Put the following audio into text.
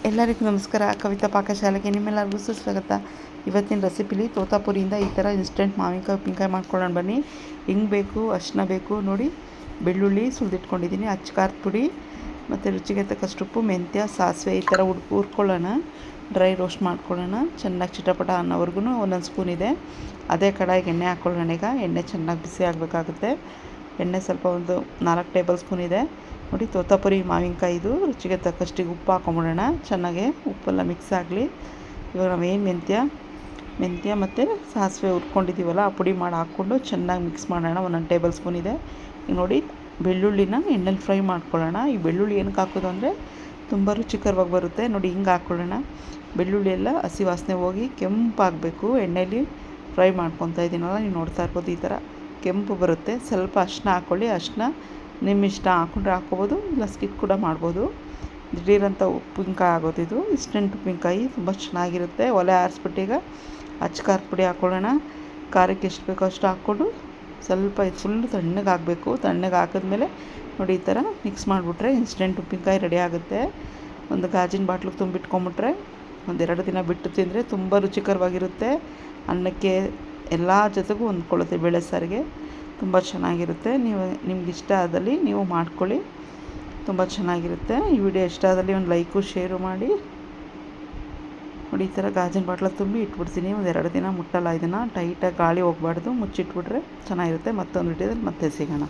ಎಲ್ಲರಿಗೂ ನಮಸ್ಕಾರ. ಕವಿತಾ ಪಾಕಶಾಲೆಗೆ ನಿಮ್ಮೆಲ್ಲರಿಗೂ ಸುಸ್ವಾಗತ. ಇವತ್ತಿನ ರೆಸಿಪಿಲಿ ತೋತಾಪುರಿಯಿಂದ ಈ ಥರ ಇನ್ಸ್ಟೆಂಟ್ ಮಾವಿನಕಾಯಿ ಉಪ್ಪಿನಕಾಯಿ ಮಾಡ್ಕೊಳ್ಳೋಣ ಬನ್ನಿ. ಹಿಂಗೆ ಬೇಕು, ಅರಿಶಿನ ಬೇಕು ನೋಡಿ, ಬೆಳ್ಳುಳ್ಳಿ ಸುಲಿದಿಟ್ಕೊಂಡಿದ್ದೀನಿ, ಅಚ್ಚ ಖಾರದ ಪುಡಿ ಮತ್ತು ರುಚಿಗೆ ತಕ್ಕಷ್ಟು ಉಪ್ಪು, ಮೆಂತ್ಯ, ಸಾಸಿವೆ ಈ ಥರ ಹುರ್ಕೊಳ್ಳೋಣ. ಡ್ರೈ ರೋಸ್ಟ್ ಮಾಡ್ಕೊಳ್ಳೋಣ. ಚೆನ್ನಾಗಿ ಚಿಟಪಟ ಅನ್ನೋವರೆಗೂ ಒಂದೊಂದು ಸ್ಪೂನ್ ಇದೆ. ಅದೇ ಕಡಾಯಿಗೆ ಎಣ್ಣೆ ಹಾಕ್ಕೊಳ್ಳೋಣ. ಈಗ ಎಣ್ಣೆ ಚೆನ್ನಾಗಿ ಬಿಸಿ ಆಗಬೇಕಾಗುತ್ತೆ. ಎಣ್ಣೆ ಸ್ವಲ್ಪ ಒಂದು 4 ಟೇಬಲ್ ಸ್ಪೂನ್ ಇದೆ ನೋಡಿ. ತೋತಾಪುರಿ ಮಾವಿನಕಾಯಿದು ರುಚಿಗೆ ತಕ್ಕಷ್ಟಿಗೆ ಉಪ್ಪು ಹಾಕೊಂಬಿಡೋಣ. ಚೆನ್ನಾಗೆ ಉಪ್ಪೆಲ್ಲ ಮಿಕ್ಸ್ ಆಗಲಿ. ಇವಾಗ ನಾವೇನು ಮೆಂತ್ಯ ಮತ್ತು ಸಾಸಿವೆ ಹುರ್ಕೊಂಡಿದ್ದೀವಲ್ಲ, ಆ ಪುಡಿ ಮಾಡಿ ಹಾಕ್ಕೊಂಡು ಚೆನ್ನಾಗಿ ಮಿಕ್ಸ್ ಮಾಡೋಣ. 1 ಟೇಬಲ್ ಸ್ಪೂನ್ ಇದೆ. ಈಗ ನೋಡಿ, ಬೆಳ್ಳುಳ್ಳಿನ ಎಣ್ಣೆಲಿ ಫ್ರೈ ಮಾಡ್ಕೊಳ್ಳೋಣ. ಈ ಬೆಳ್ಳುಳ್ಳಿ ಏನಕ್ಕೆ ಹಾಕೋದು ಅಂದರೆ ತುಂಬ ರುಚಿಕರವಾಗಿ ಬರುತ್ತೆ ನೋಡಿ. ಹಿಂಗೆ ಹಾಕ್ಕೊಳ್ಳೋಣ. ಬೆಳ್ಳುಳ್ಳಿ ಎಲ್ಲ ಹಸಿ ವಾಸನೆ ಹೋಗಿ ಕೆಂಪಾಗಬೇಕು. ಎಣ್ಣೆಲಿ ಫ್ರೈ ಮಾಡ್ಕೊತಾ ಇದ್ದೀನಲ್ಲ, ನೀವು ನೋಡ್ತಾ ಇರ್ಬೋದು, ಈ ಥರ ಕೆಂಪು ಬರುತ್ತೆ. ಸ್ವಲ್ಪ ಅರಿಶಿನ ಹಾಕ್ಕೊಳ್ಳಿ. ಅರಿಶಿನ ನಿಮ್ಮ ಇಷ್ಟ, ಹಾಕ್ಕೊಂಡ್ರೆ ಹಾಕ್ಕೋಬೋದು, ಇಲ್ಲ ಸ್ಕಿಪ್ ಕೂಡ ಮಾಡ್ಬೋದು. ದಿಢೀರಂಥ ಉಪ್ಪಿನಕಾಯಿ ಆಗೋದು ಇದು. ಇನ್ಸ್ಟೆಂಟ್ ಉಪ್ಪಿನಕಾಯಿ ತುಂಬ ಚೆನ್ನಾಗಿರುತ್ತೆ. ಒಲೆ ಆರಿಸ್ಬಿಟ್ಟೀಗ ಅಚ್ಚ ಖಾರದ ಪುಡಿ ಹಾಕ್ಕೊಳ್ಳೋಣ. ಖಾರಕ್ಕೆ ಎಷ್ಟು ಬೇಕೋ ಅಷ್ಟು ಹಾಕ್ಕೊಂಡು ಸ್ವಲ್ಪ ಫುಲ್ಲು ತಣ್ಣಗೆ ಆಗಬೇಕು. ತಣ್ಣಗೆ ಹಾಕಿದ್ಮೇಲೆ ನೋಡಿ, ಈ ಥರ ಮಿಕ್ಸ್ ಮಾಡಿಬಿಟ್ರೆ ಇನ್ಸ್ಟೆಂಟ್ ಉಪ್ಪಿನಕಾಯಿ ರೆಡಿ ಆಗುತ್ತೆ. ಒಂದು ಗಾಜಿನ ಬಾಟ್ಲಿಗೆ ತುಂಬಿಟ್ಕೊಂಬಿಟ್ರೆ 1-2 ದಿನ ಬಿಟ್ಟು ತಿಂದರೆ ತುಂಬ ರುಚಿಕರವಾಗಿರುತ್ತೆ. ಅನ್ನಕ್ಕೆ ಎಲ್ಲ ಜೊತೆಗೂ ಹೊಂದ್ಕೊಳ್ಳುತ್ತೆ. ಬೇಳೆ ಸಾರಿಗೆ ತುಂಬ ಚೆನ್ನಾಗಿರುತ್ತೆ. ನಿಮ್ಗೆ ಇಷ್ಟ ಆದಲ್ಲಿ ನೀವು ಮಾಡ್ಕೊಳ್ಳಿ, ತುಂಬ ಚೆನ್ನಾಗಿರುತ್ತೆ. ಈ ವಿಡಿಯೋ ಇಷ್ಟ ಆದಲ್ಲಿ ಒಂದು ಲೈಕು ಶೇರು ಮಾಡಿ ನೋಡಿ. ಈ ಥರ ಗಾಜಿನ ಬಾಟ್ಲ ತುಂಬಿ ಇಟ್ಬಿಡ್ತೀನಿ. 1-2 ದಿನ ಮುಟ್ಟಲ್ಲ ಇದನ್ನು. ಟೈಟಾಗಿ ಗಾಳಿ ಹೋಗಬಾರ್ದು, ಮುಚ್ಚಿಟ್ಬಿಟ್ರೆ ಚೆನ್ನಾಗಿರುತ್ತೆ. ಮತ್ತೊಂದು ವಿಡಿಯೋದಲ್ಲಿ ಮತ್ತೆ ಸಿಗೋಣ.